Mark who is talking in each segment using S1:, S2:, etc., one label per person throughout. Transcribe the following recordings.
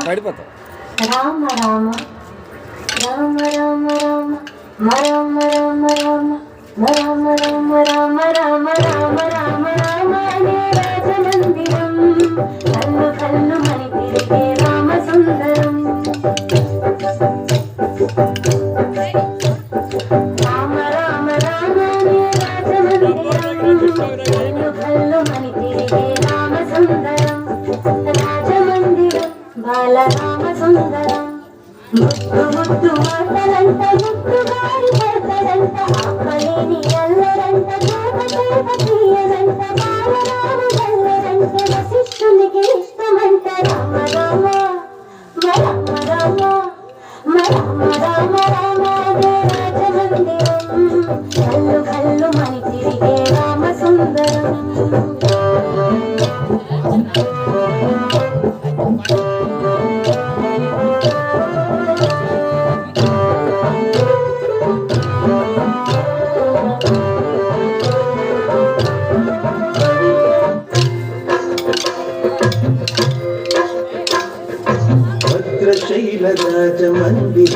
S1: పడిపోతా
S2: రామ రామ రామ రామ రామ రామ రామ రామ రామ రామ రామ రామ రామ రామ అనే రాజమందిరం కల్లు కల్లు మని తిరిగే రామ సుందరం రామ రామ రామ అనే రాజమందిరం కల్లు కల్లు మని తిరిగే రామ సుందరం రాజమందిరం బాలరామ సుందరం ముద్దు ముద్దు మాటలంట ముద్దు గారి భర్తలంట ఆపలేని అల్లరంట తోట తోట తీయనంట బాలరాము గల్లరంట వశిష్ఠునికి ఇష్టమంట రామ రామ రామ రామ రామ రామ రామ అదే రాజమందిరం కల్లు కల్లు మని తిరిగే రామ సుందరం
S3: राजमंदिर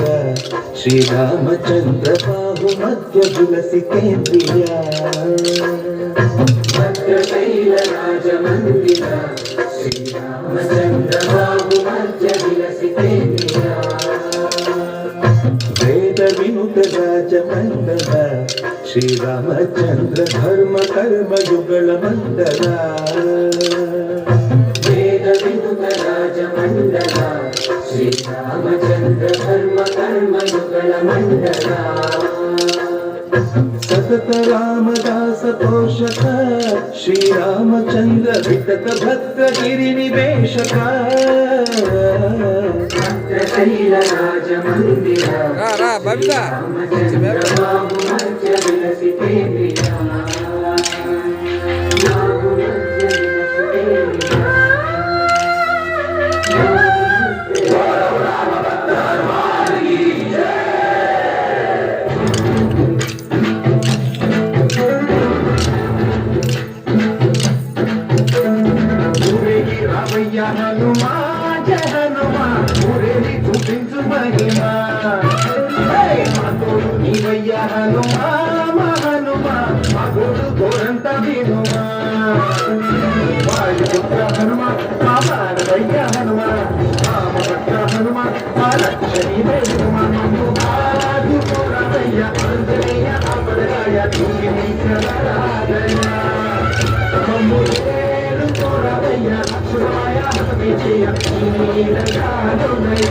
S3: श्रीरामचंद्र बाहु मध्य तुलसी केंद्रिया भद्रशैल राजमंदिर श्रीरामचंद्र बाहु मध्य तुलसी केंद्रिया वेद विनुत राजमंडल श्रीरामचंद्र धर्म कर्म युगल मंडला वेद विनुत राजमंडल श्रीरामचंद्र धर्म कर्म युगल मंडला सतत रामदास पोषक श्रीरामचंद्र वितत भक्त गिरि निवेशक भद्रशैल राजमंदिर श्रीरामचंद्र बाहु मध्य विलसि केंद्रिया बाहु मध्य विलसि केंद्रिया రావయ్య హనుమా జయ హనుమా ఊరేది చూపించు మహిమా మా తోడు నీవయ్య హనుమా మా హనుమా మా గోడు గోరంత వినుమా వాయుపుత్ర హనుమ మా భారవయ్య హనుమ రామభక్త హనుమ మా లక్ష్మీ హనుమ మమ్ము ఆదుకోరవయ్య ఆంజనేయ అపరాయ తూగి నీచరాదయ మమ్ము ఏలుకోరవయ్య లక్ష్మణాయ హతమిచేయ నీలగానుదయ